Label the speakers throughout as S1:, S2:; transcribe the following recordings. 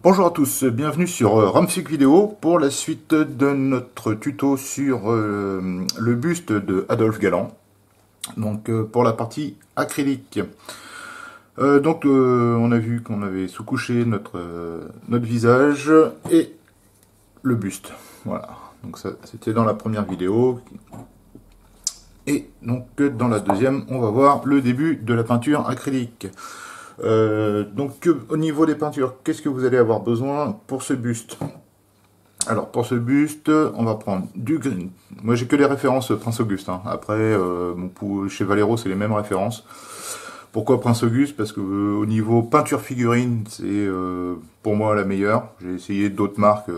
S1: Bonjour à tous, bienvenue sur Ramsuk Vidéo pour la suite de notre tuto sur le buste de Adolphe Galland. Donc pour la partie acrylique. On a vu qu'on avait sous-couché notre visage et le buste. Voilà, donc ça c'était dans la première vidéo. Et donc dans la deuxième, on va voir le début de la peinture acrylique. Au niveau des peintures, qu'est-ce que vous allez avoir besoin pour ce buste? Alors pour ce buste, on va prendre du green. Moi j'ai que les références Prince Auguste. Après, chez Valero c'est les mêmes références. Pourquoi Prince Auguste? Parce que au niveau peinture figurine, c'est pour moi la meilleure. J'ai essayé d'autres marques.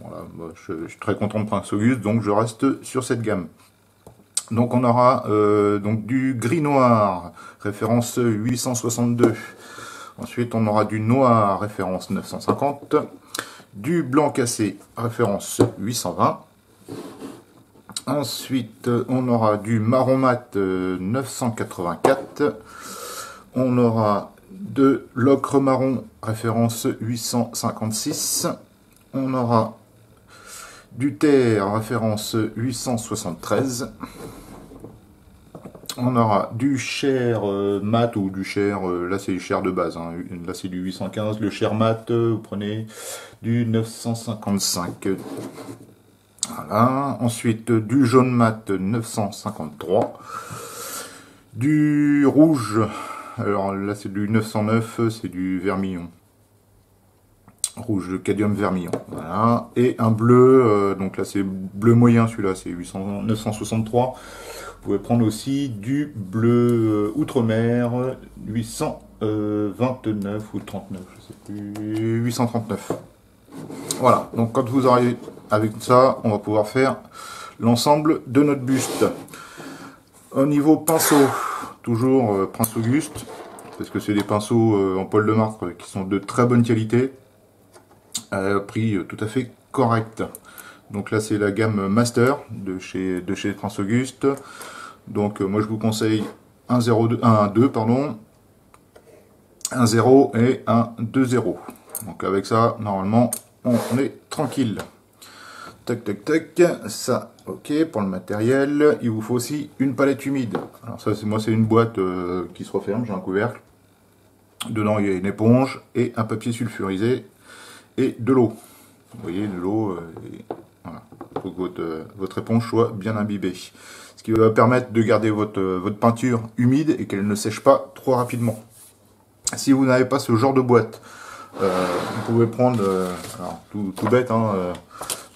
S1: Voilà, je suis très content de Prince Auguste, donc je reste sur cette gamme. Donc on aura donc du gris noir, référence 862. Ensuite on aura du noir, référence 950. Du blanc cassé, référence 820. Ensuite on aura du marron mat 984. On aura de l'ocre marron, référence 856. On aura du terre, référence 873. On aura du chair mat ou du chair, là c'est du chair de base, là c'est du 815, le chair mat, vous prenez du 955. Voilà, ensuite du jaune mat 953. Du rouge, alors là c'est du 909, c'est du vermillon. Rouge de cadmium vermillon, voilà. Et un bleu, donc là c'est bleu moyen, celui-là c'est 963. Vous pouvez prendre aussi du bleu outre-mer 829 ou 39, je sais plus, 839. Voilà, donc quand vous arrivez avec ça, on va pouvoir faire l'ensemble de notre buste. Au niveau pinceau, toujours Prince Auguste, parce que c'est des pinceaux en poil de marque qui sont de très bonne qualité, à un prix tout à fait correct. Donc là c'est la gamme Master de chez Prince Auguste. Donc moi je vous conseille un 2 pardon, un 0 et un 2 0. Donc avec ça normalement on est tranquille. Tac tac tac, ça ok pour le matériel. Il vous faut aussi une palette humide. Alors ça c'est une boîte qui se referme, j'ai un couvercle. Dedans il y a une éponge et un papier sulfurisé et de l'eau. Vous voyez de l'eau. Voilà. Il faut que votre éponge soit bien imbibée. Ce qui va permettre de garder votre peinture humide et qu'elle ne sèche pas trop rapidement. Si vous n'avez pas ce genre de boîte, vous pouvez prendre, alors, tout bête,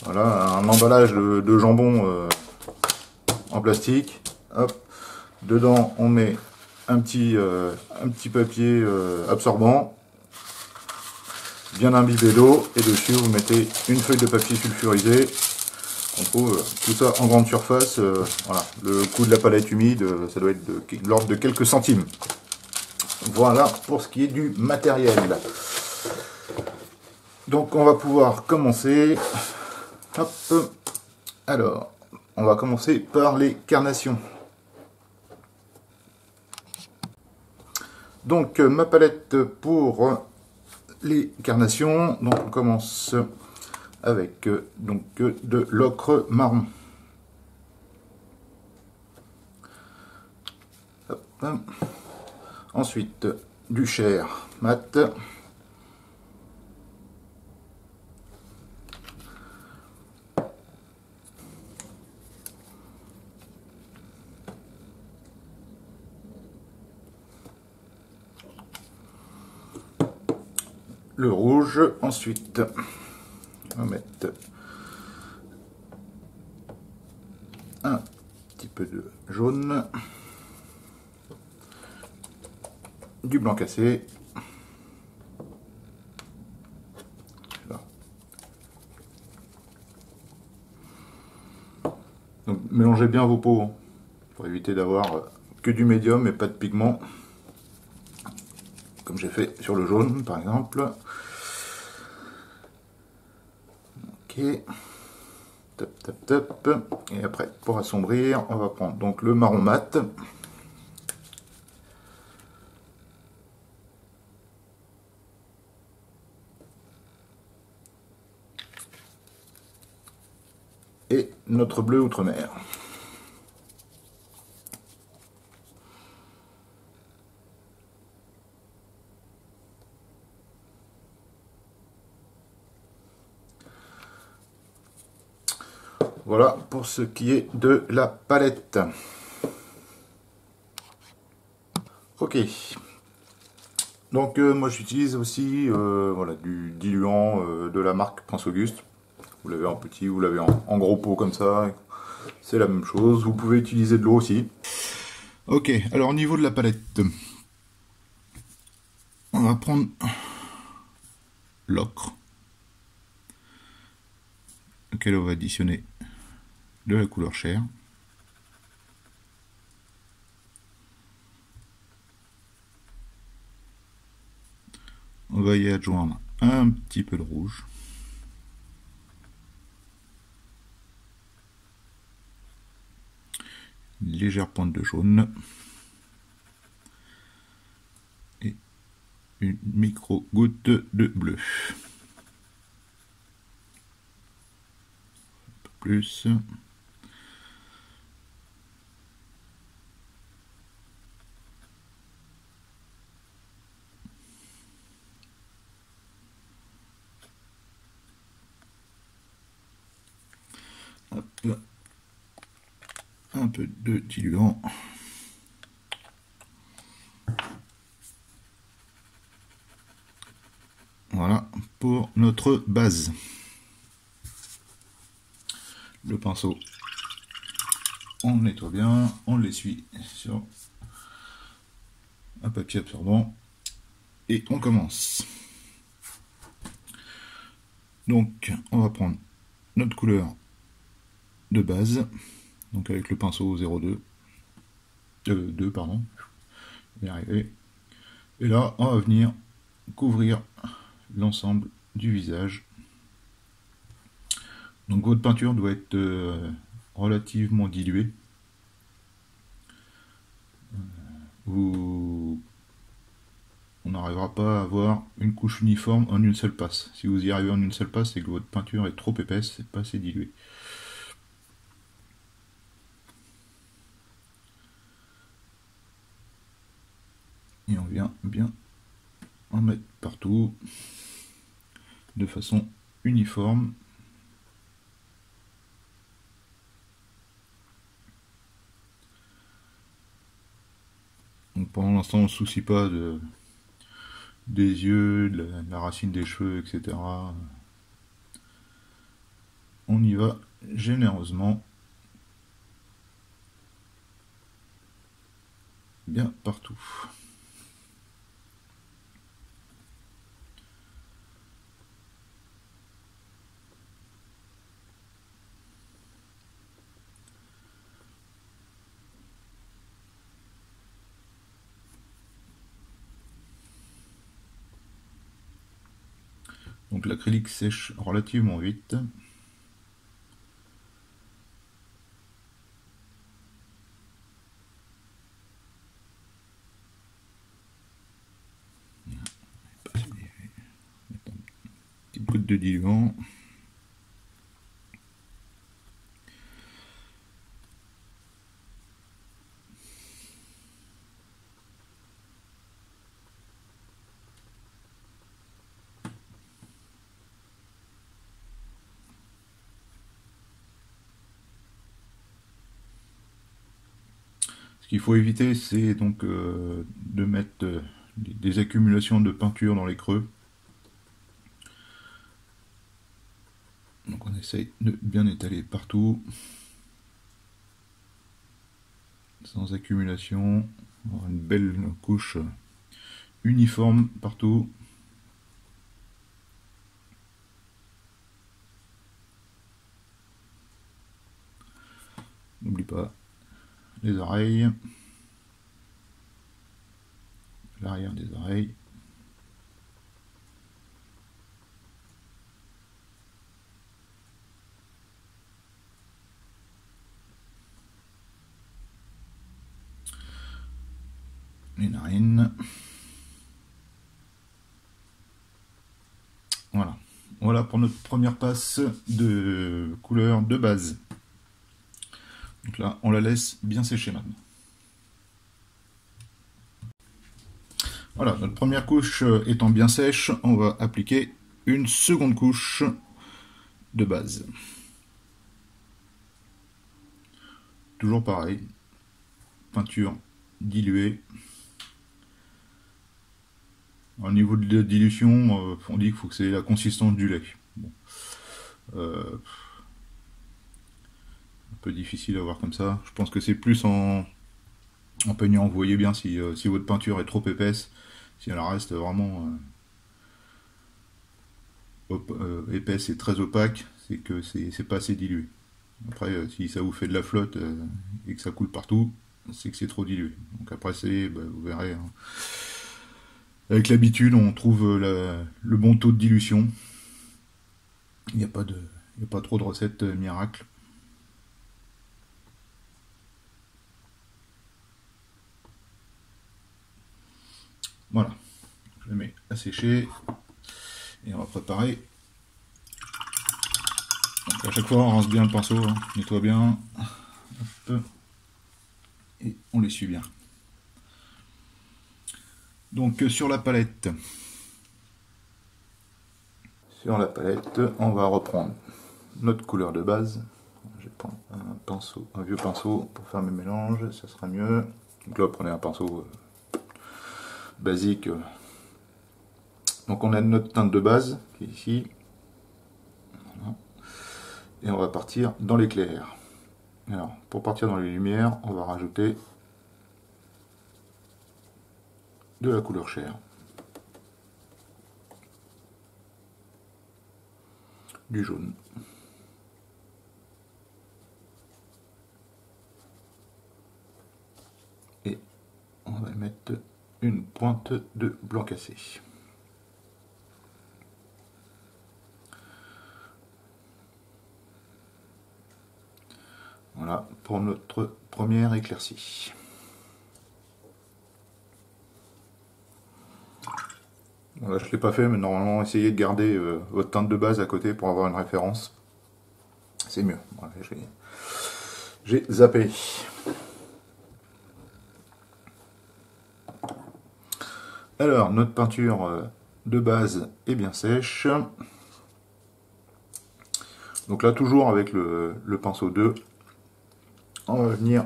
S1: voilà, un emballage de jambon en plastique. Hop. Dedans, on met un petit papier absorbant, bien imbibé d'eau, et dessus, vous mettez une feuille de papier sulfurisé. On trouve tout ça en grande surface. Voilà. Le coût de la palette humide, ça doit être de l'ordre de quelques centimes. Voilà pour ce qui est du matériel. Donc on va pouvoir commencer. Hop. Alors, on va commencer par les carnations. Donc ma palette pour les carnations. Donc on commence avec de l'ocre marron. Hop. Ensuite du chair mat. Le rouge, ensuite on va mettre un petit peu de jaune, du blanc cassé, là. Donc mélangez bien vos pots pour éviter d'avoir que du médium et pas de pigment, comme j'ai fait sur le jaune par exemple. Ok, top top top. Et après pour assombrir, on va prendre donc le marron mat. notre bleu outre-mer. Voilà pour ce qui est de la palette. Ok. Donc moi j'utilise aussi voilà, du diluant de la marque Prince Auguste. Vous l'avez en petit, vous l'avez en gros pot comme ça. C'est la même chose. Vous pouvez utiliser de l'eau aussi. Ok, alors au niveau de la palette, on va prendre l'ocre, auquel on va additionner de la couleur chair. On va y adjoindre un petit peu de rouge. Une légère pointe de jaune. Et une micro goutte de bleu. Un peu plus. Hop. Un peu de diluant. Voilà pour notre base. Le pinceau, on le nettoie bien, on l'essuie sur un papier absorbant et on commence. Donc on va prendre notre couleur de base, donc avec le pinceau 02, 2 pardon, je vais y arriver. Et là on va venir couvrir l'ensemble du visage. Donc votre peinture doit être relativement diluée. On n'arrivera pas à avoir une couche uniforme en une seule passe. Si vous y arrivez en une seule passe, c'est que votre peinture est trop épaisse, c'est pas assez dilué. Et on vient bien en mettre partout de façon uniforme. Donc pendant l'instant, on ne se soucie pas des yeux, de la racine des cheveux, etc. On y va généreusement, bien partout. Donc l'acrylique sèche relativement vite. Petite goutte de diluant. Ce qu'il faut éviter, c'est donc de mettre des accumulations de peinture dans les creux. Donc on essaye de bien étaler partout, sans accumulation, avoir une belle couche uniforme partout. N'oublie pas les oreilles, l'arrière des oreilles. Les narines. Voilà. Voilà pour notre première passe de couleur de base. Donc là, on la laisse bien sécher maintenant. Voilà, notre première couche étant bien sèche, on va appliquer une seconde couche de base. Toujours pareil, peinture diluée. Au niveau de la dilution, on dit qu'il faut que c'est la consistance du lait. Bon. Un peu difficile à voir comme ça. Je pense que c'est plus en peignant. Vous voyez bien si votre peinture est trop épaisse, si elle reste vraiment épaisse et très opaque, c'est que c'est pas assez dilué. Après, si ça vous fait de la flotte et que ça coule partout, c'est que c'est trop dilué. Donc après, vous verrez, hein. Avec l'habitude, on trouve le bon taux de dilution. Il n'y a pas trop de recettes miracles. Voilà, je le mets à sécher et on va préparer. Donc à chaque fois, on rince bien le pinceau, hein, nettoie bien, hop, et on l'essuie bien. Donc sur la palette, on va reprendre notre couleur de base. Je vais prendre un vieux pinceau pour faire mes mélanges, ça sera mieux. Donc là, prenez un pinceau basique. Donc on a notre teinte de base qui est ici. Voilà. Et on va partir dans l'éclair. Alors, pour partir dans les lumières, on va rajouter de la couleur chair, du jaune, et on va mettre une pointe de blanc cassé. Voilà pour notre première éclaircie. Voilà, je ne l'ai pas fait, mais normalement, essayez de garder votre teinte de base à côté pour avoir une référence. C'est mieux. Voilà, j'ai zappé. Alors, notre peinture de base est bien sèche. Donc là, toujours avec le pinceau 2, on va venir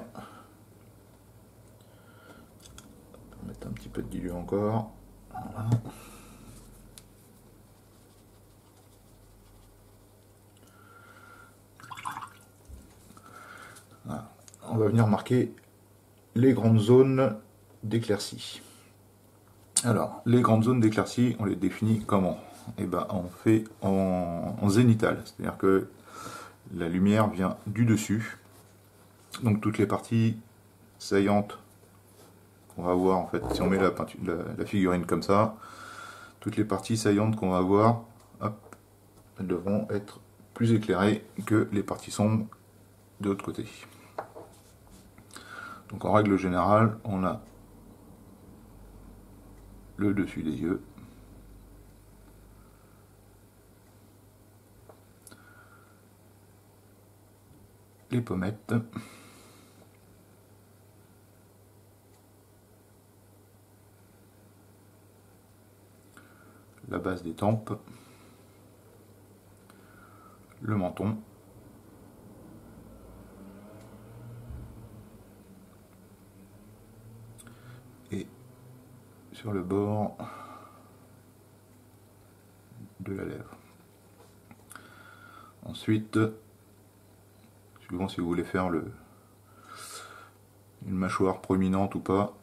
S1: mettre un petit peu de diluant encore. Voilà. Voilà. On va venir marquer les grandes zones d'éclaircie. Alors, les grandes zones d'éclaircie, on les définit comment? Eh ben, on fait en zénithal, c'est-à-dire que la lumière vient du dessus. Donc toutes les parties saillantes qu'on va avoir, en fait, si on met la figurine comme ça, toutes les parties saillantes qu'on va avoir, hop, elles devront être plus éclairées que les parties sombres de l'autre côté. Donc en règle générale, on a le dessus des yeux, les pommettes, la base des tempes, le menton, et sur le bord de la lèvre. Ensuite, suivant si vous voulez faire une mâchoire proéminente ou pas,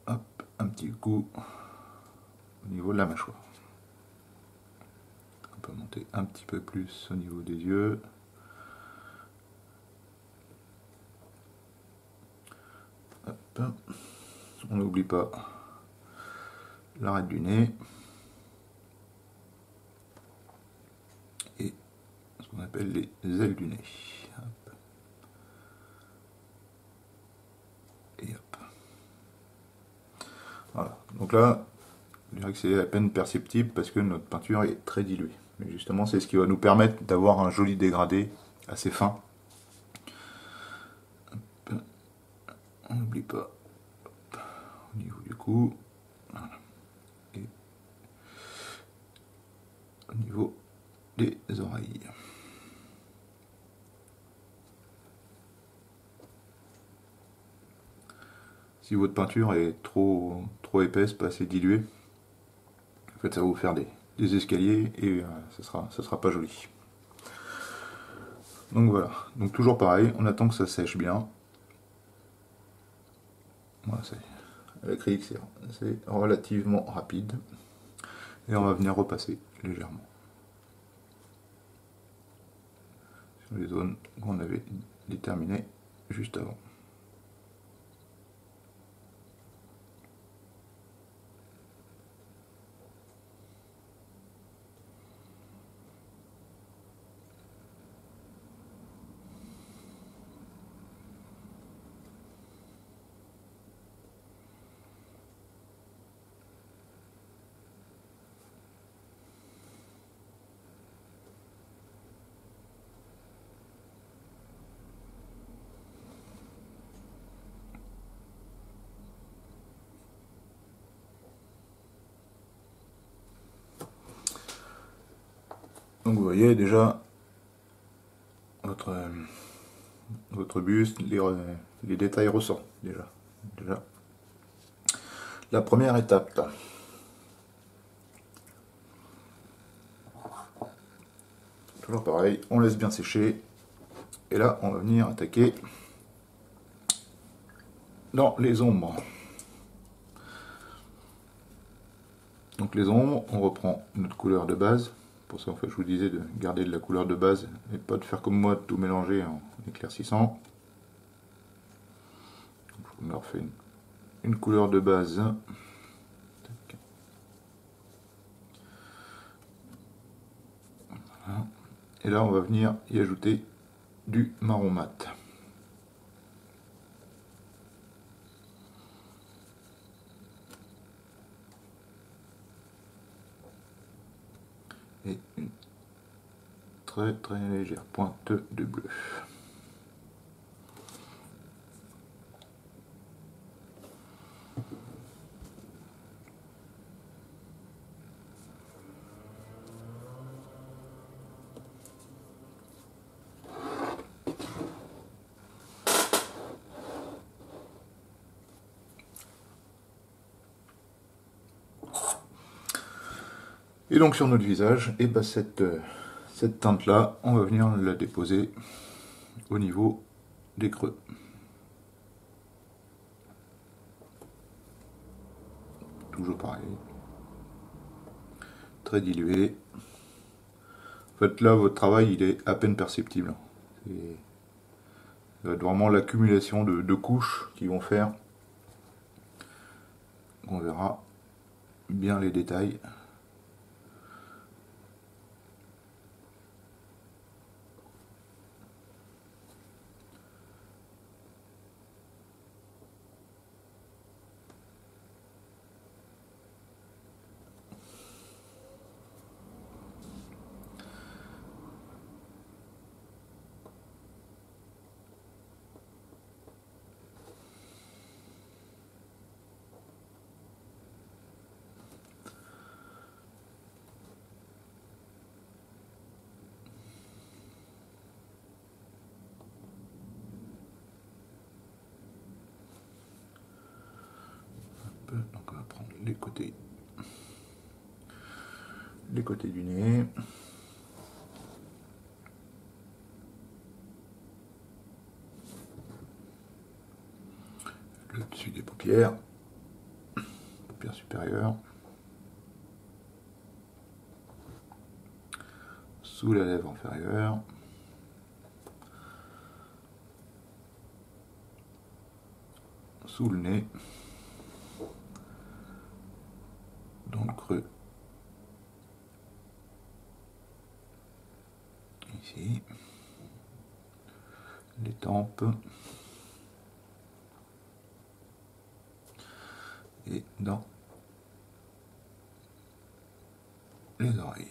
S1: hop, un petit coup au niveau de la mâchoire. On peut monter un petit peu plus au niveau des yeux. Hop. On n'oublie pas l'arête du nez et ce qu'on appelle les ailes du nez. Hop. Et hop. Voilà. Donc là, je dirais que c'est à peine perceptible parce que notre peinture est très diluée. Mais justement, c'est ce qui va nous permettre d'avoir un joli dégradé assez fin on n'oublie pas au niveau du cou, voilà. Et au niveau des oreilles. Si votre peinture est trop épaisse, pas assez diluée, en fait ça va vous faire des escaliers et ça sera pas joli. Donc voilà, donc toujours pareil, on attend que ça sèche bien. Voilà, l'acrylique c'est relativement rapide. Et on va venir repasser légèrement sur les zones qu'on avait déterminées juste avant. Donc vous voyez déjà votre buste, les détails ressortent déjà. La première étape. Toujours pareil, on laisse bien sécher. Et là, on va venir attaquer dans les ombres. Donc les ombres, on reprend notre couleur de base. Pour ça, en fait, je vous disais de garder de la couleur de base et pas de faire comme moi, de tout mélanger en éclaircissant. On leur fait une couleur de base. Voilà. Et là, on va venir y ajouter du marron mat. Et une très légère pointe de bleu. Et donc sur notre visage, et ben cette teinte là, on va venir la déposer au niveau des creux. Toujours pareil. Très dilué. En fait là, votre travail il est à peine perceptible. Ça va être vraiment l'accumulation de couches qui vont faire qu'on verra bien les détails. Donc on va prendre les côtés du nez. Le dessus des paupières supérieures. Sous la lèvre inférieure. Sous le nez. Dans le creux. Ici. Les tempes. Et dans les oreilles.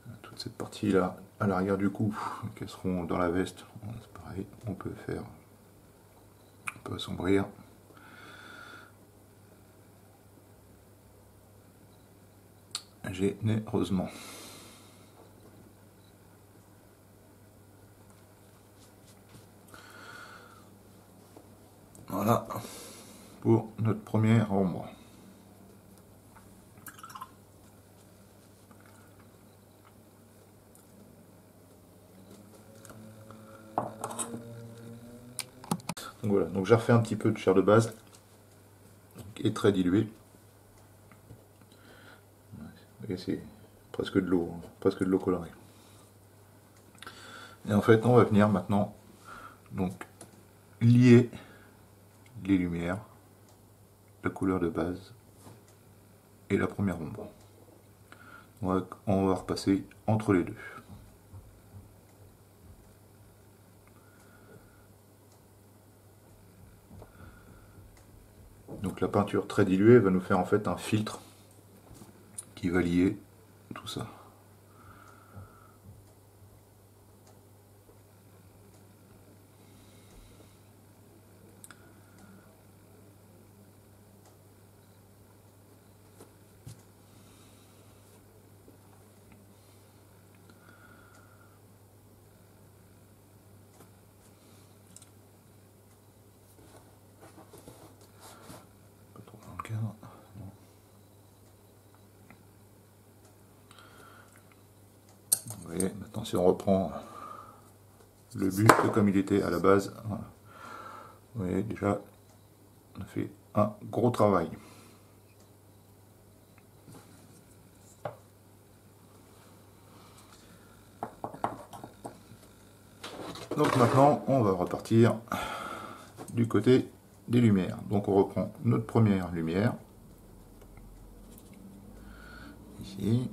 S1: Un tout cette partie là à l'arrière du cou qui seront dans la veste, c'est pareil, on peut assombrir. Généreusement. Voilà pour notre première ombre. Donc voilà, donc j'ai refait un petit peu de chair de base qui est très diluée. Et c'est presque de l'eau, colorée. Et en fait, on va venir maintenant donc lier les lumières, la couleur de base et la première ombre. On va repasser entre les deux. Donc la peinture très diluée va nous faire en fait un filtre qui va lier tout ça. Pas trop dans le cadre. Vous voyez, maintenant si on reprend le buste comme il était à la base, voilà. Vous voyez déjà, on a fait un gros travail. Donc maintenant, on va repartir du côté des lumières. Donc on reprend notre première lumière, ici,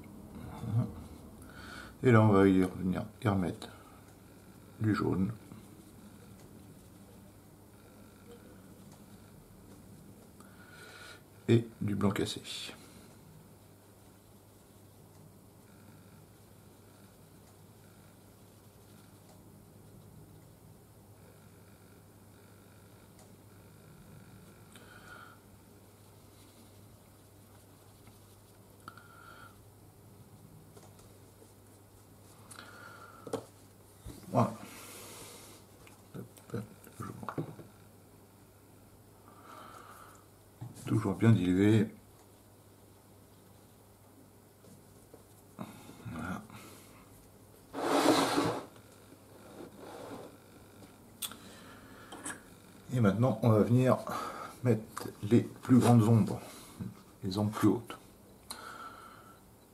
S1: voilà. Et là on va y revenir et remettre du jaune. Et du blanc cassé. Voilà. Toujours bien dilué. Voilà. Et maintenant, on va venir mettre les plus grandes ombres, les ombres plus hautes.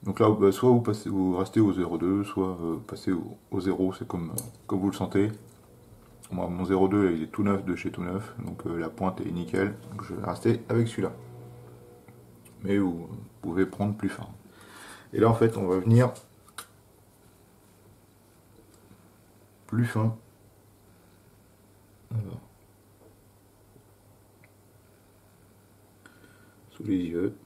S1: Donc là, bah, soit vous restez au 0,2, soit passez au 0, c'est comme vous le sentez. Moi, mon 0,2 il est tout neuf de chez tout neuf, donc la pointe est nickel, donc je vais rester avec celui-là. Mais vous pouvez prendre plus fin. Et là en fait on va venir plus fin. Alors. Sous les yeux.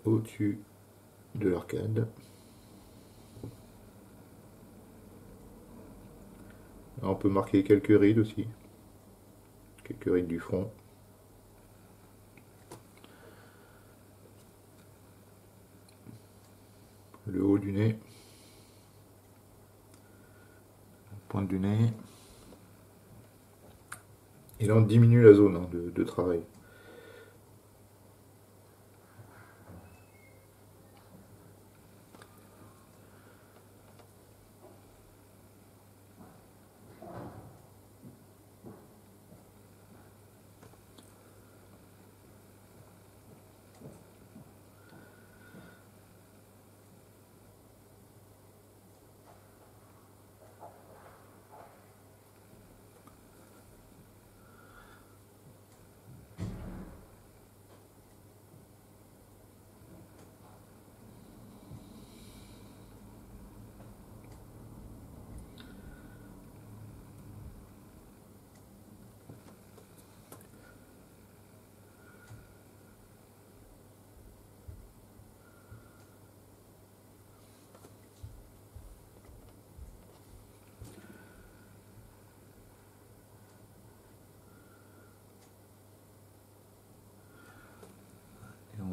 S1: Au-dessus de l'arcade. On peut marquer quelques rides aussi. Quelques rides du front. Le haut du nez. La pointe du nez. Et là on diminue la zone de travail.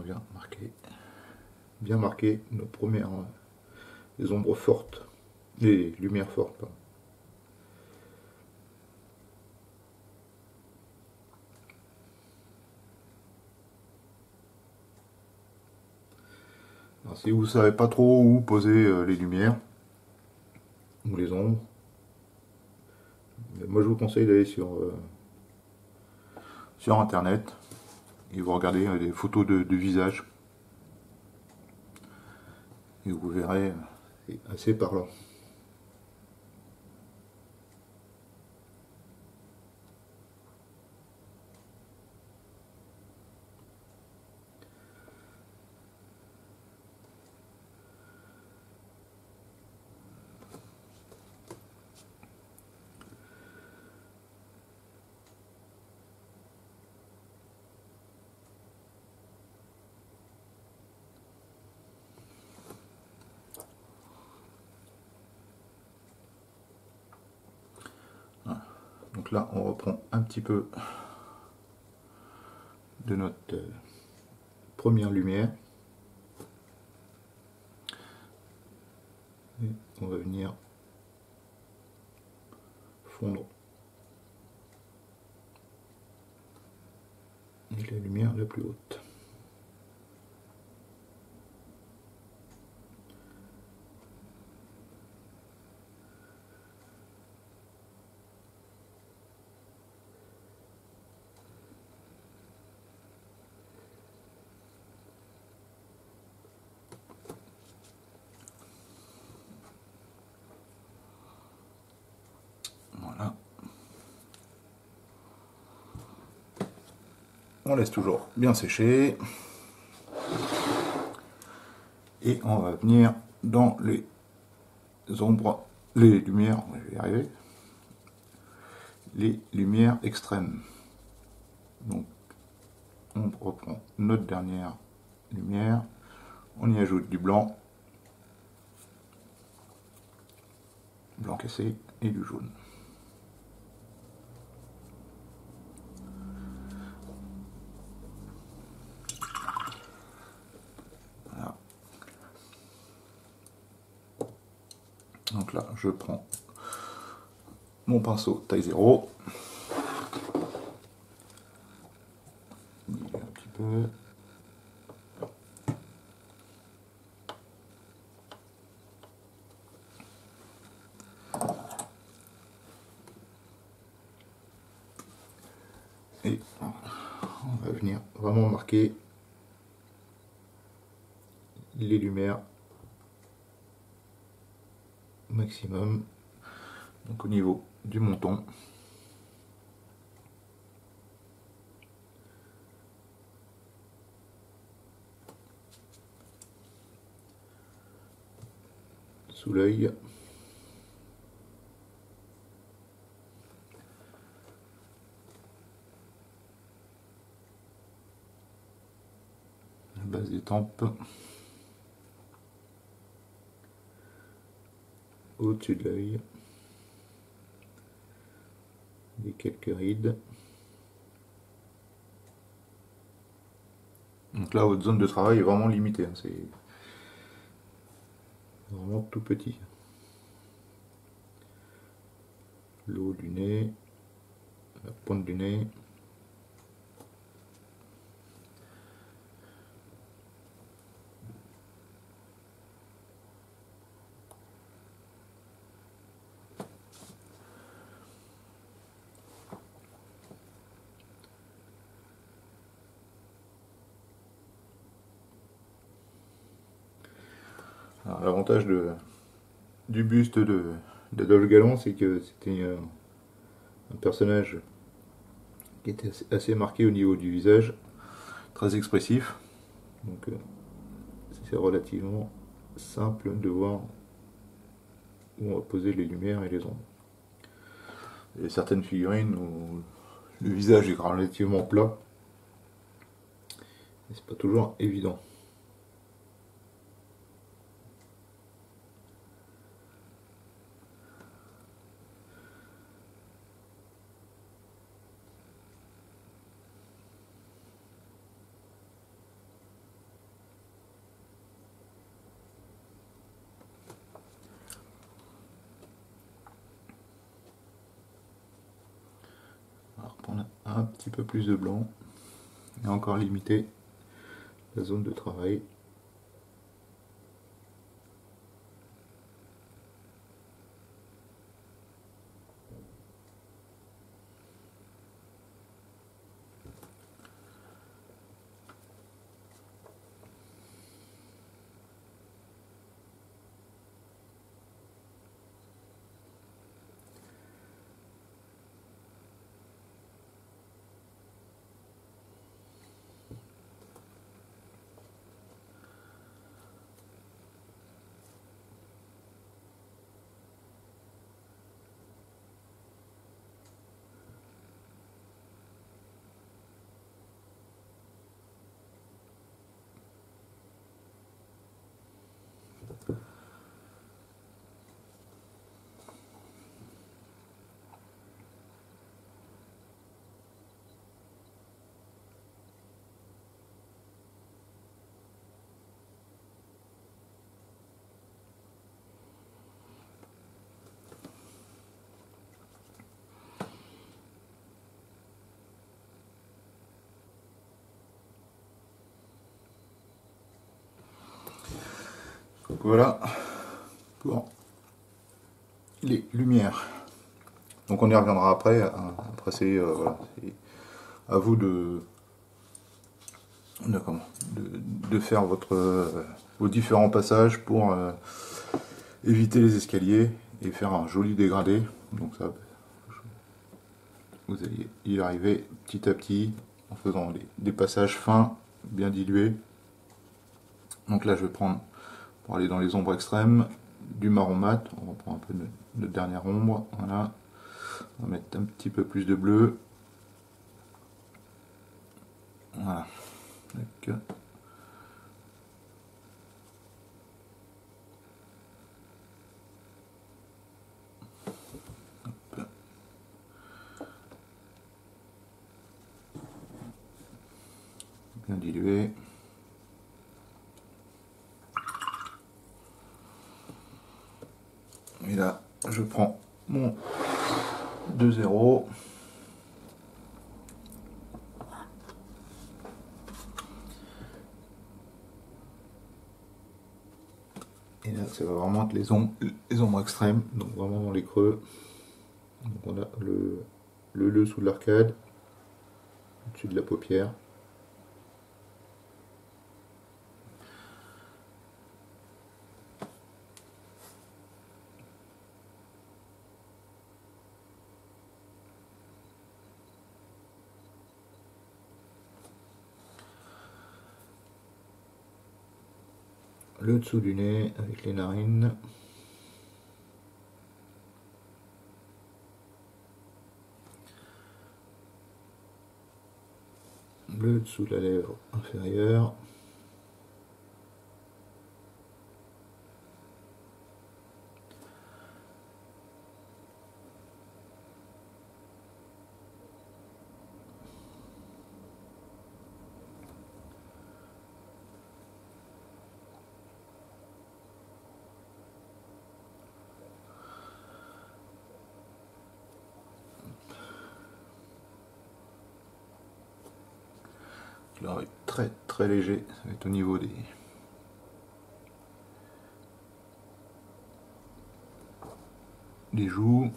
S1: vient bien marquer nos premières les ombres fortes, les lumières fortes. Pardon. Alors, si vous ne savez pas trop où poser les lumières ou les ombres, moi je vous conseille d'aller sur internet et vous regardez des photos de visage et vous verrez, c'est assez parlant. Donc là, on reprend un petit peu de notre première lumière. Et on va venir fondre la lumière la plus haute. Voilà. On laisse toujours bien sécher. Et on va venir dans les ombres, les lumières, je vais y arriver, les lumières extrêmes. Donc on reprend notre dernière lumière, on y ajoute du blanc cassé et du jaune. Voilà. Donc là, je prends mon pinceau taille 0. Un petit peu. Et on va venir vraiment marquer les lumières maximum. Donc au niveau du menton. Sous l'œil. La base des tempes. Au-dessus de l'œil. Des quelques rides. Donc là, votre zone de travail est vraiment limitée. Hein, c'est vraiment tout petit. Le haut du nez, la pointe du nez. L'avantage du buste d'Adolphe Galland, c'est que c'était un personnage qui était assez marqué au niveau du visage, très expressif. Donc c'est relativement simple de voir où on va poser les lumières et les ombres. Il y a certaines figurines où le visage est relativement plat, et c'est pas toujours évident. un petit peu plus de blanc et encore limiter la zone de travail. Voilà pour les lumières. Donc on y reviendra après. Après c'est voilà, à vous de faire vos différents passages pour éviter les escaliers et faire un joli dégradé. Donc ça, vous allez y arriver petit à petit en faisant des passages fins, bien dilués. Donc là je vais prendre, pour aller dans les ombres extrêmes, du marron mat. On va prendre un peu de dernière ombre. Voilà. On va mettre un petit peu plus de bleu. Voilà. Donc, bien dilué. Et là, je prends mon 2,0. Et là, ça va vraiment être les ombres extrêmes, donc vraiment dans les creux. Donc on a le sous de l'arcade, au-dessus de la paupière. Le dessous du nez avec les narines. Le dessous de la lèvre inférieure. Là, très très léger, ça va être au niveau des joues.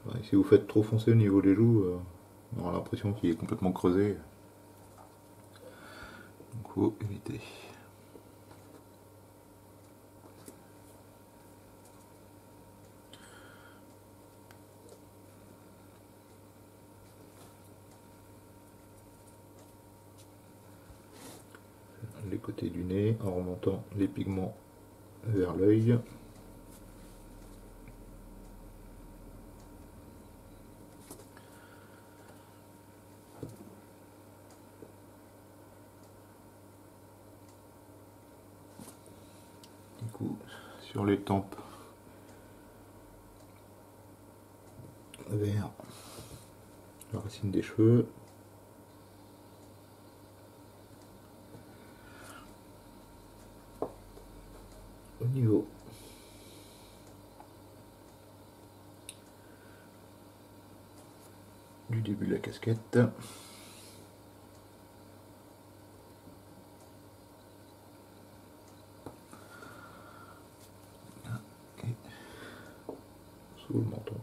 S1: Ouais, si vous faites trop foncé au niveau des joues, on aura l'impression qu'il est complètement creusé. Donc faut éviter. Les côtés du nez en remontant les pigments vers l'œil. Du coup, sur les tempes vers la racine des cheveux. Au niveau casquette. Et sous le menton.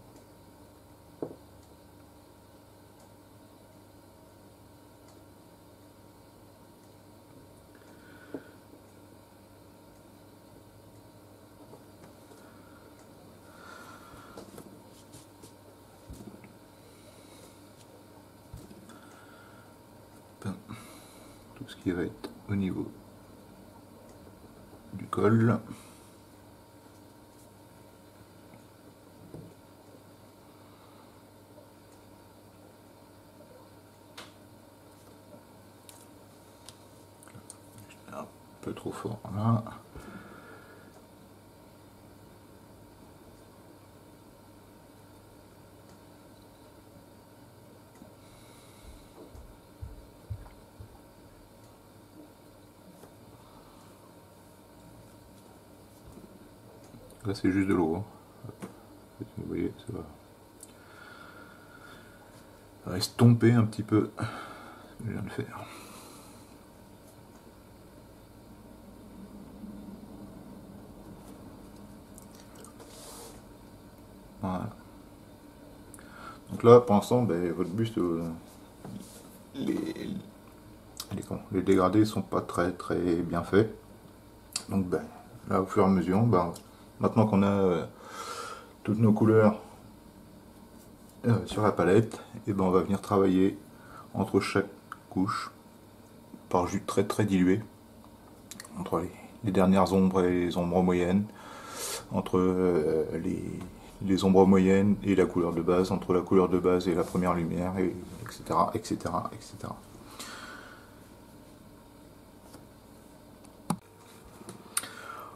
S1: Tout ce qui va être au niveau du col. Un peu trop fort là. Là c'est juste de l'eau. Hein. Vous voyez, ça va estomper un petit peu. Je viens de faire. Voilà. Donc là, pour l'instant, ben, votre buste, les dégradés sont pas très bien faits. Donc ben, là, au fur et à mesure, ben, maintenant qu'on a toutes nos couleurs sur la palette, et ben on va venir travailler entre chaque couche par jus très dilué, entre les dernières ombres et les ombres moyennes, entre les ombres moyennes et la couleur de base, entre la couleur de base et la première lumière, et etc.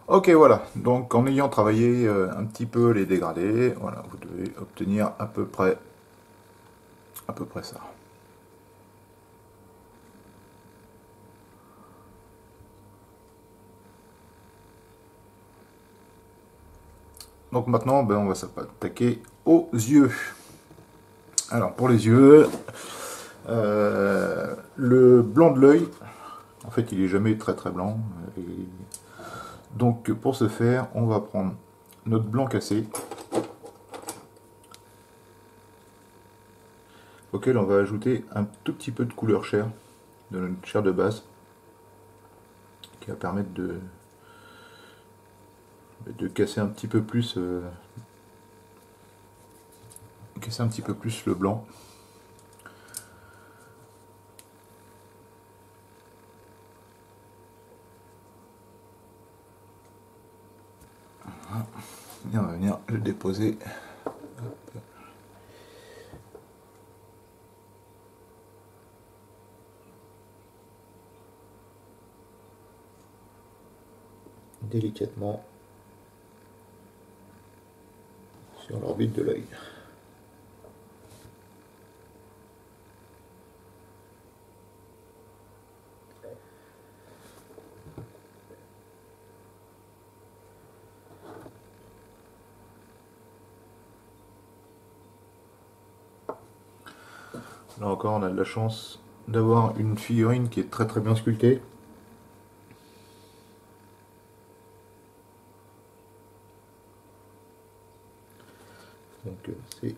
S1: Ok, voilà, donc en ayant travaillé un petit peu les dégradés, voilà, vous devez obtenir à peu près ça. Donc maintenant, ben, on va s'attaquer aux yeux. Alors pour les yeux, le blanc de l'œil, en fait il est jamais très blanc. Et donc pour ce faire, on va prendre notre blanc cassé, auquel on va ajouter un tout petit peu de couleur chair, de notre chair de base, qui va permettre de casser un petit peu plus le blanc. Et on va venir le déposer. Hop. Délicatement sur l'orbite de l'œil. Là encore, on a de la chance d'avoir une figurine qui est très bien sculptée. Donc c'est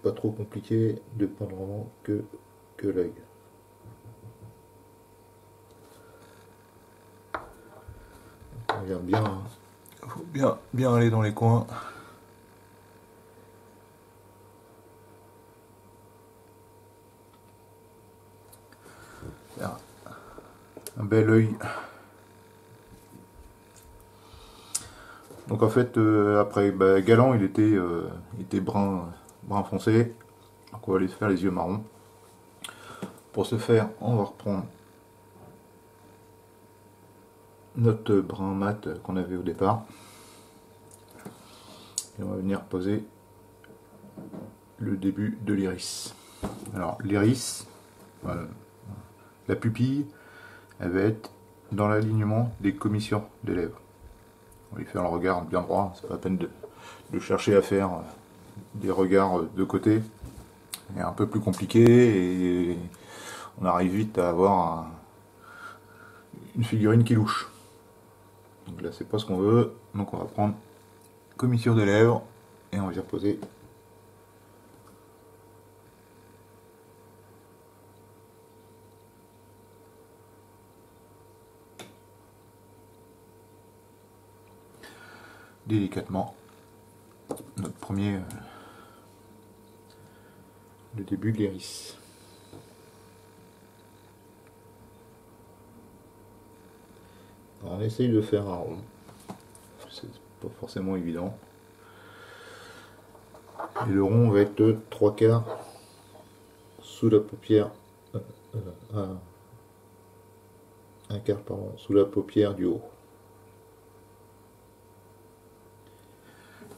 S1: pas trop compliqué de prendre vraiment que l'œil. On vient bien, faut bien aller dans les coins. Là, un bel œil. Donc en fait, après, bah, Galant, il était brun foncé. Donc on va aller faire les yeux marrons. Pour ce faire, on va reprendre notre brun mat qu'on avait au départ. Et on va venir poser le début de l'iris. Alors l'iris, la pupille, elle va être dans l'alignement des commissures des lèvres. On va lui faire le regard bien droit, c'est pas la peine de chercher à faire des regards de côté. est un peu plus compliqué et on arrive vite à avoir une figurine qui louche. Donc là c'est pas ce qu'on veut, donc on va prendre commissure des lèvres et on va y reposer délicatement notre premier, le début de l'iris. On essaye de faire un rond, c'est pas forcément évident. Et le rond va être de 3/4 sous la paupière, un quart pardon, sous la paupière du haut.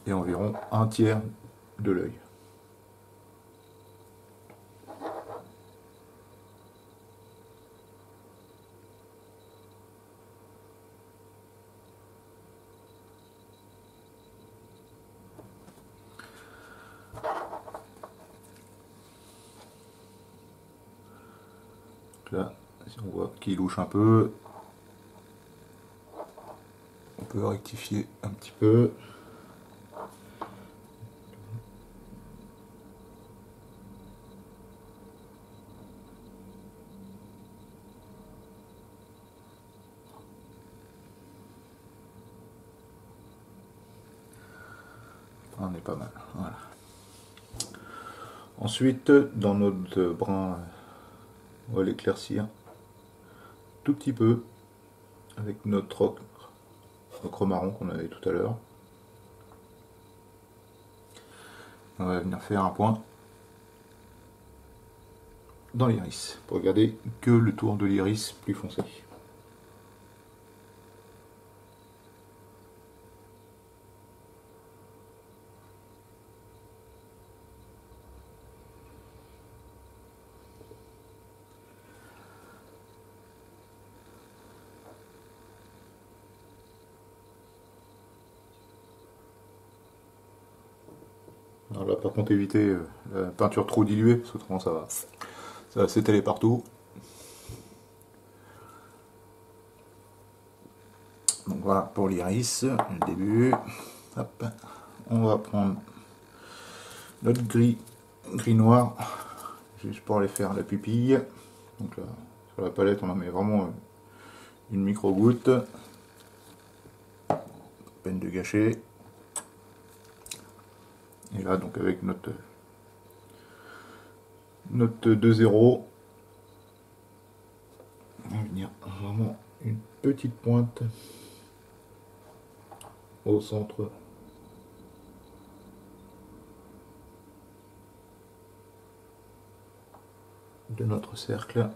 S1: Et environ un tiers de l'œil. Là, si on voit qu'il louche un peu, on peut rectifier un petit peu. On est pas mal. Voilà. Ensuite, dans notre brun, on va l'éclaircir tout petit peu avec notre ocre marron qu'on avait tout à l'heure. On va venir faire un point dans l'iris pour garder que le tour de l'iris plus foncé. Alors là par contre évitez la peinture trop diluée parce que autrement ça va s'étaler partout. Donc voilà pour l'iris, le début. Hop. On va prendre notre gris noir juste pour aller faire la pupille. Donc là sur la palette on en met vraiment une micro goutte, peine de gâcher. Et là donc avec notre 2-0, on va venir vraiment une petite pointe au centre de notre cercle.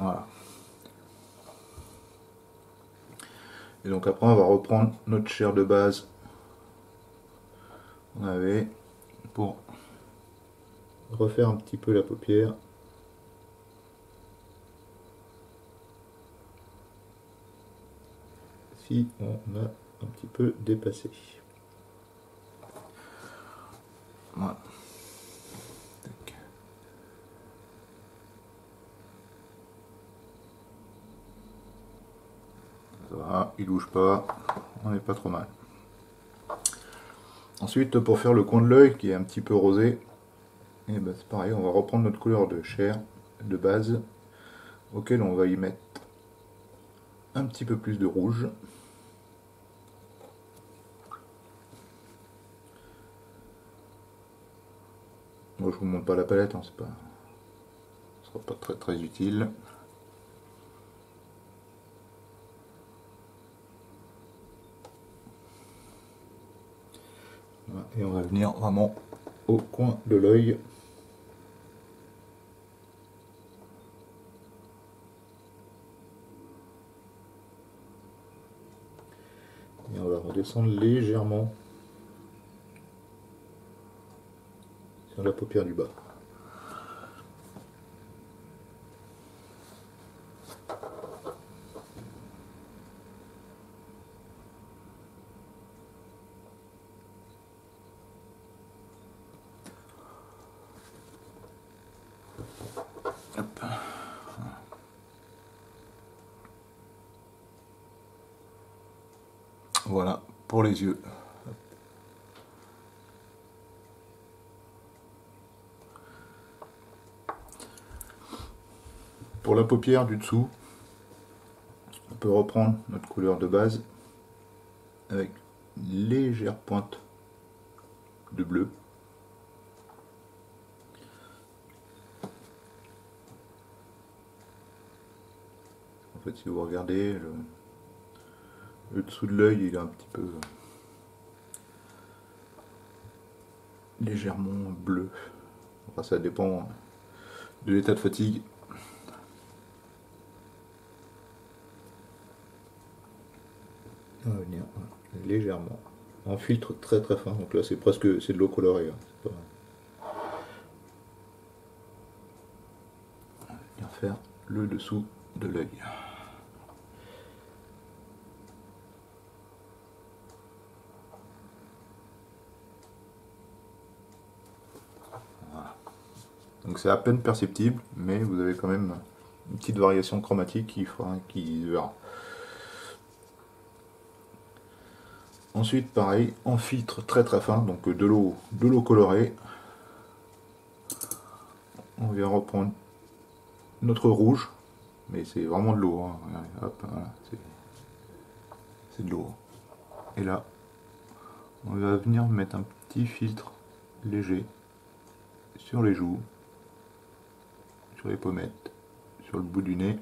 S1: Voilà. Et donc après on va reprendre notre chair de base qu'on avait pour refaire un petit peu la paupière. Si on a un petit peu dépassé. Voilà. Tac. Ça va, il bouge pas, on n'est pas trop mal. Ensuite, pour faire le coin de l'œil qui est un petit peu rosé, et ben c'est pareil, on va reprendre notre couleur de chair de base, auquel on va y mettre un petit peu plus de rouge. Moi, je vous montre pas la palette, hein, ce sera pas très utile. Voilà, et on va venir vraiment au coin de l'œil. Et on va redescendre légèrement dans la paupière du bas. Hop. Voilà pour les yeux. Pour la paupière du dessous, on peut reprendre notre couleur de base avec une légère pointe de bleu. En fait, si vous regardez, le dessous de l'œil, il est un petit peu légèrement bleu. Enfin, ça dépend de l'état de fatigue. On va venir légèrement en filtre très très fin. Donc là, c'est presque de l'eau colorée. Hein. On va venir faire le dessous de l'œil. Donc c'est à peine perceptible, mais vous avez quand même une petite variation chromatique qui verra. Ensuite, pareil, en filtre très très fin, donc de l'eau colorée. On vient reprendre notre rouge, mais c'est vraiment de l'eau. Hein. Hop, voilà, c'est de l'eau. Et là, on va venir mettre un petit filtre léger sur les joues, sur les pommettes, sur le bout du nez,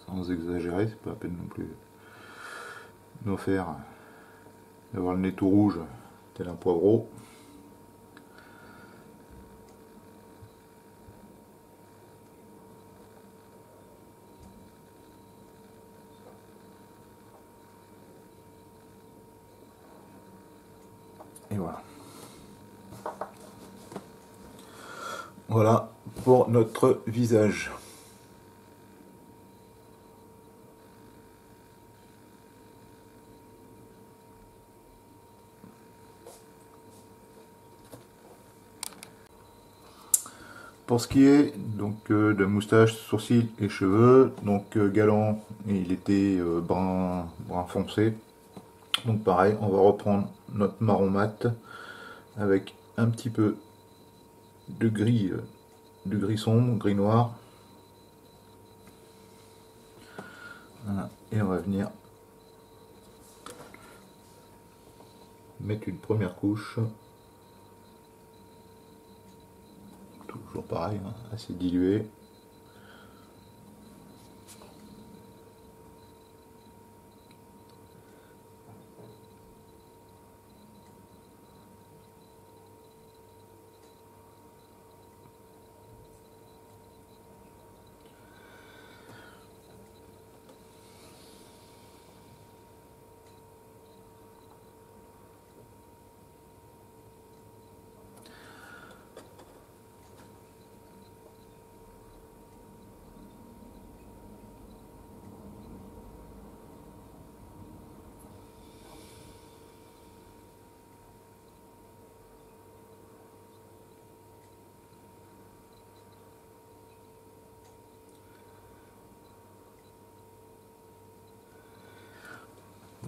S1: sans exagérer, c'est pas la peine non plus d'en faire, d'avoir le nez tout rouge tel un poivreau. Et voilà. Voilà pour notre visage. Pour ce qui est donc de moustache, sourcils et cheveux, donc Galant, il était brun foncé. Donc pareil, on va reprendre notre marron mat avec un petit peu de gris sombre, gris noir. Voilà. Et on va venir mettre une première couche. Toujours pareil, hein, assez dilué.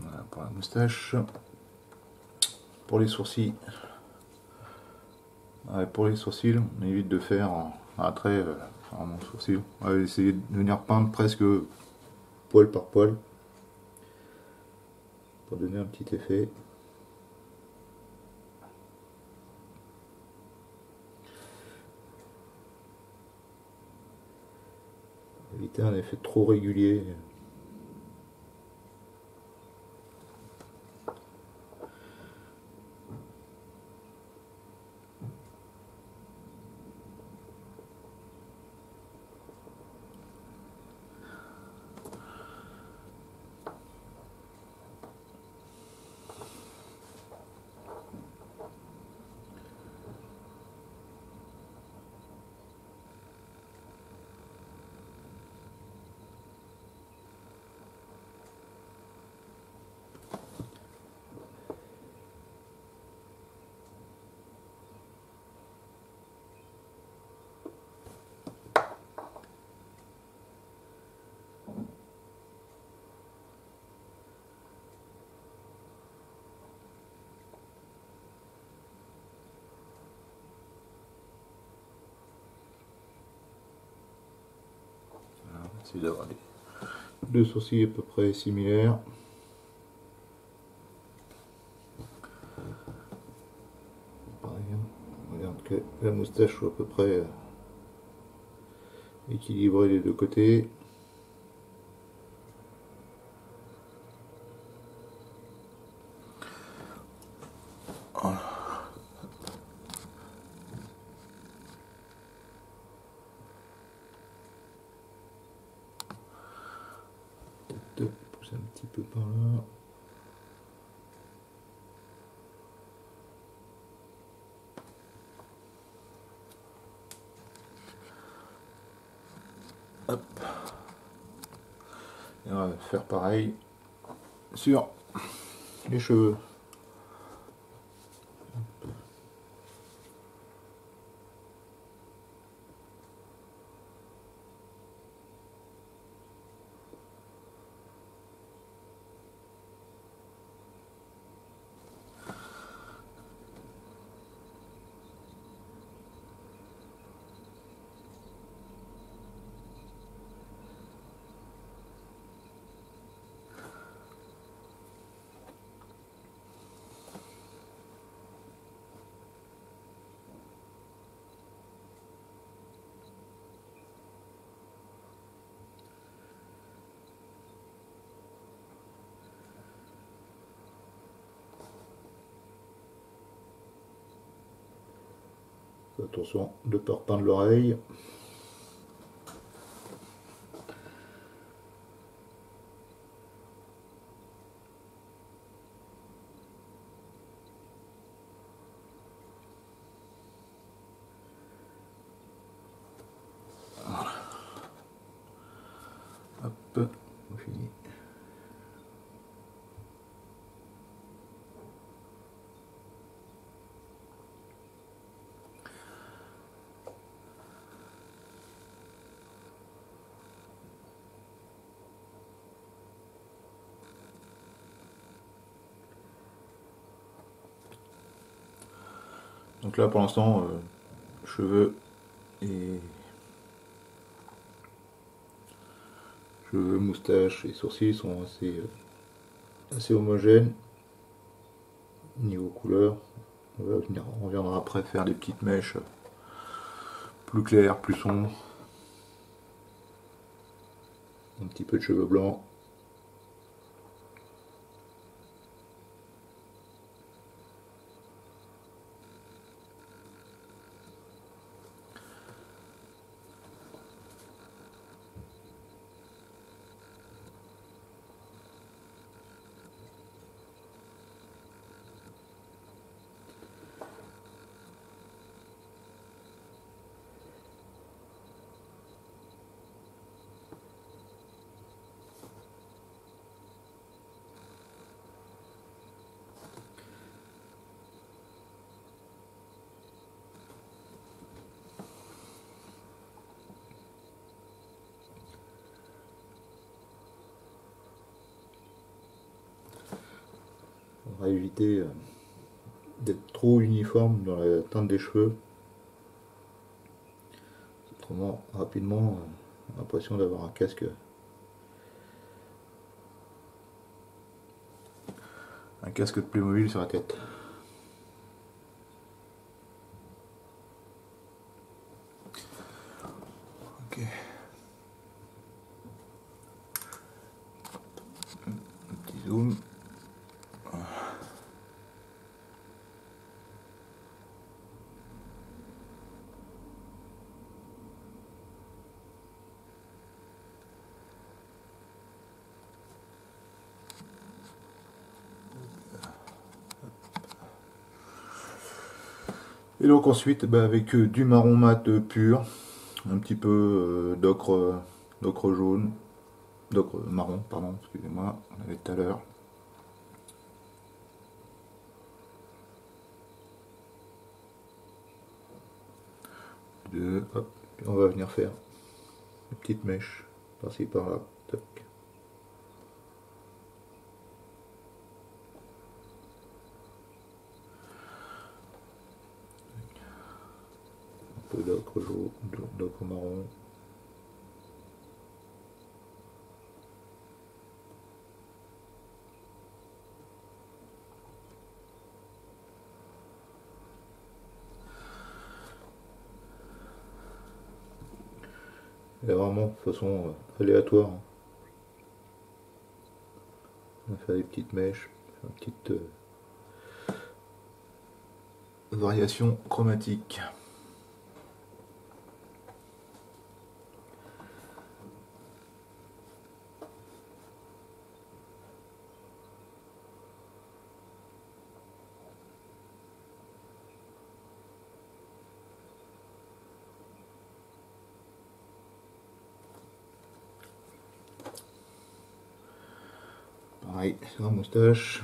S1: Voilà pour la moustache. Pour les sourcils, on évite de faire un trait mon sourcil. On va essayer de venir peindre presque poil par poil pour donner un petit effet. Éviter un effet trop régulier. essayer d'avoir deux sourcils à peu près similaires. Pareil, on regarde que la moustache soit à peu près équilibrée des deux côtés. Voilà. Peut-être pousser un petit peu par là. Hop. Et on va faire pareil sur les cheveux. Attention de ne pas repeindre l'oreille. Voilà. Hop, on finit. Donc là pour l'instant, cheveux et cheveux, moustaches et sourcils sont assez homogènes. Niveau couleur, on reviendra après faire des petites mèches plus claires, plus sombres. Un petit peu de cheveux blancs. On va éviter d'être trop uniforme dans la teinte des cheveux. Autrement, rapidement, on a l'impression d'avoir un casque de Playmobil sur la tête. Ok. Un petit zoom. Et donc ensuite, avec du marron mat pur, un petit peu d'ocre jaune, d'ocre marron, pardon, excusez-moi, on avait tout à l'heure. Hop, et on va venir faire une petite mèche par-ci par-là. Tac. Un peu d'ocre jaune, d'ocre marron. Elle est vraiment de façon aléatoire. On va faire des petites mèches, une petite variation chromatique. Pareil sur la moustache.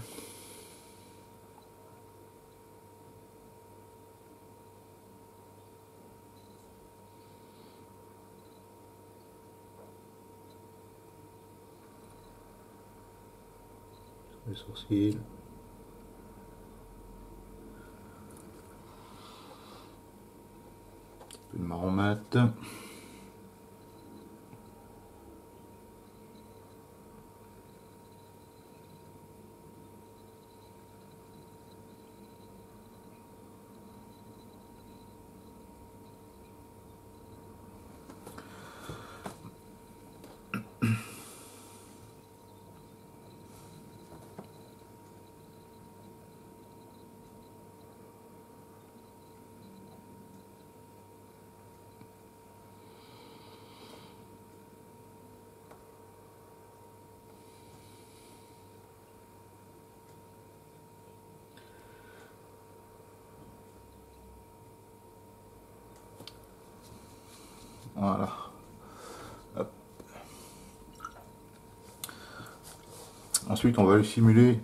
S1: Les sourcils. Un peu de marron mat. Voilà. Hop. Ensuite, on va simuler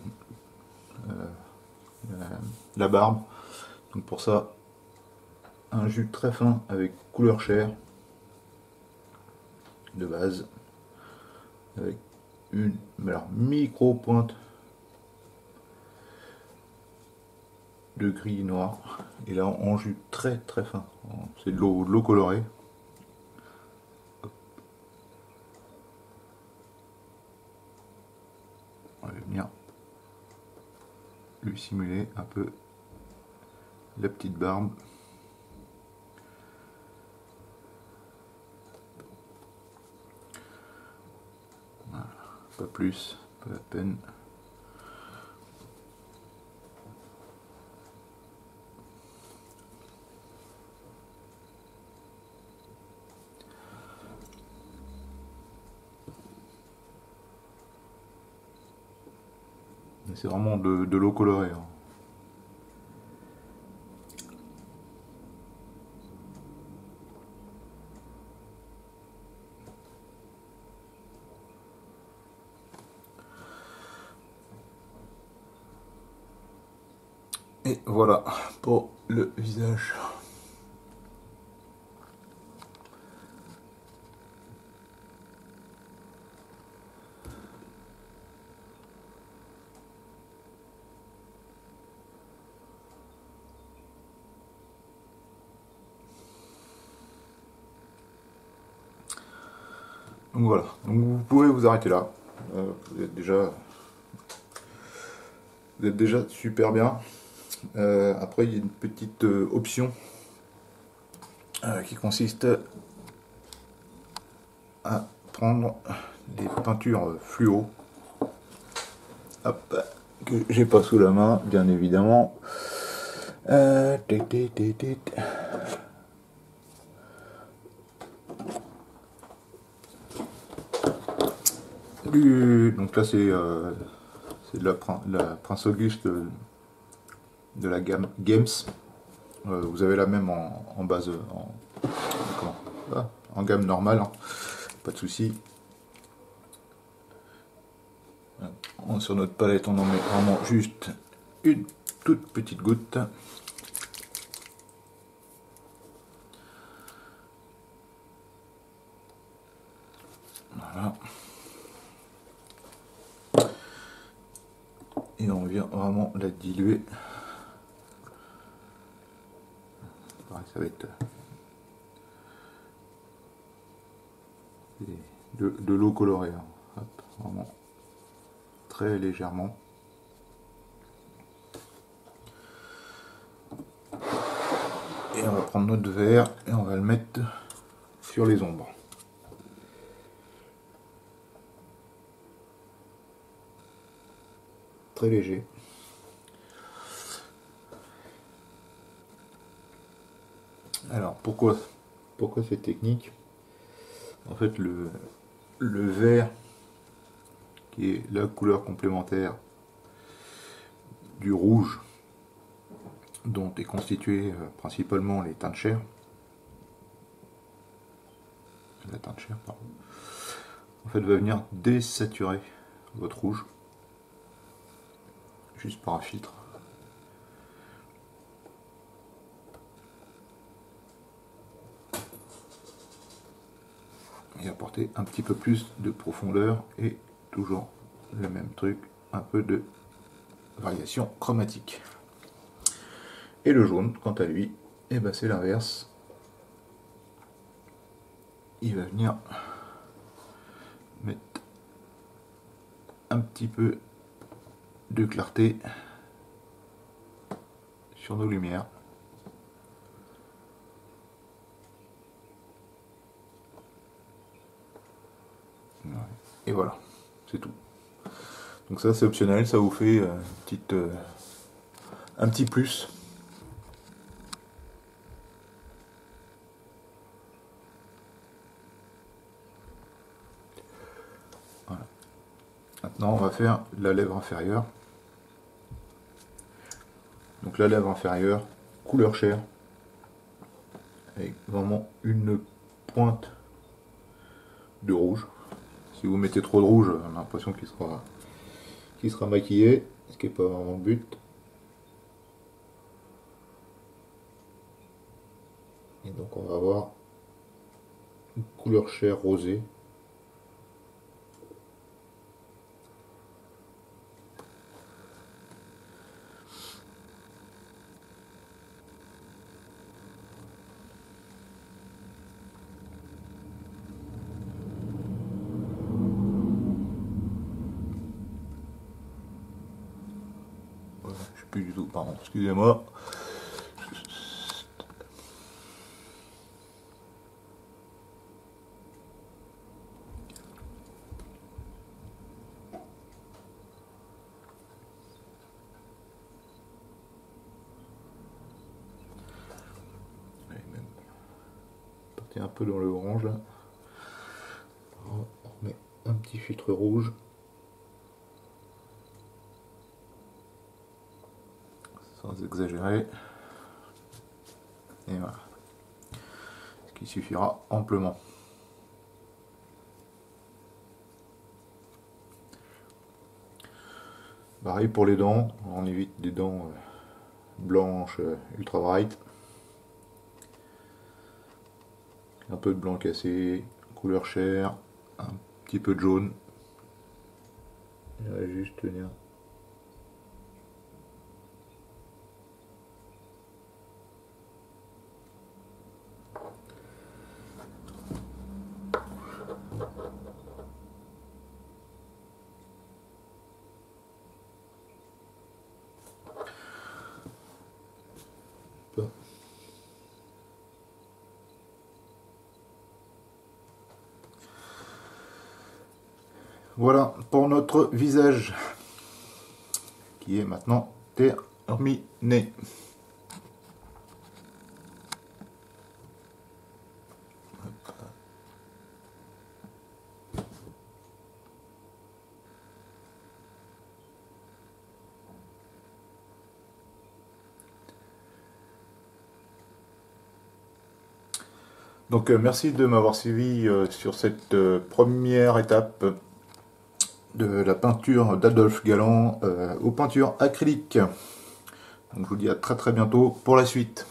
S1: la barbe. Donc pour ça, un jus très fin avec couleur chair de base, avec une micro pointe de gris noir. Et là, en jus très très fin. C'est de l'eau colorée. On va venir lui simuler un peu la petite barbe. Voilà. Pas plus, pas la peine. C'est vraiment de l'eau colorée. Hein. Et voilà pour le visage. Donc voilà, donc vous pouvez vous arrêter là. Vous êtes déjà super bien. Après, il y a une petite option qui consiste à prendre des peintures fluo. Hop, que j'ai pas sous la main, bien évidemment. Donc là, c'est de la Prince Auguste de la gamme Games. Vous avez la même en base, en gamme normale, hein. Pas de souci. Sur notre palette, on en met vraiment juste une toute petite goutte. Voilà. Et on vient vraiment la diluer. Pareil, ça va être de l'eau colorée. Hein. Hop, vraiment très légèrement. Et on va prendre notre verre et on va le mettre sur les ombres. très léger. Alors pourquoi cette technique? En fait le vert, qui est la couleur complémentaire du rouge, dont est constitué principalement les teintes chères, la teinte chère, pardon, en fait va venir désaturer votre rouge juste par un filtre. Et apporter un petit peu plus de profondeur et toujours le même truc, un peu de variation chromatique. Et le jaune, quant à lui, eh ben c'est l'inverse. Il va venir mettre un petit peu de clarté sur nos lumières. Et voilà, c'est tout. Donc ça c'est optionnel, ça vous fait un petit plus. Voilà. Maintenant on va faire la lèvre inférieure. Donc la lèvre inférieure, couleur chair, avec vraiment une pointe de rouge. Si vous mettez trop de rouge, on a l'impression qu'il sera maquillé, ce qui n'est pas vraiment le but. Et donc on va avoir une couleur chair rosée. Voilà, je sais plus du tout, pardon, excusez-moi. Un peu dans le orange là. On met un petit filtre rouge sans exagérer, et voilà, ce qui suffira amplement. Pareil pour les dents, on évite des dents blanches ultra bright. Un peu de blanc cassé, couleur chair, un petit peu de jaune. Il va juste tenir. Voilà pour notre visage qui est maintenant terminé. Donc merci de m'avoir suivi sur cette première étape de la peinture d'Adolphe Galland aux peintures acryliques. Donc je vous dis à très bientôt pour la suite.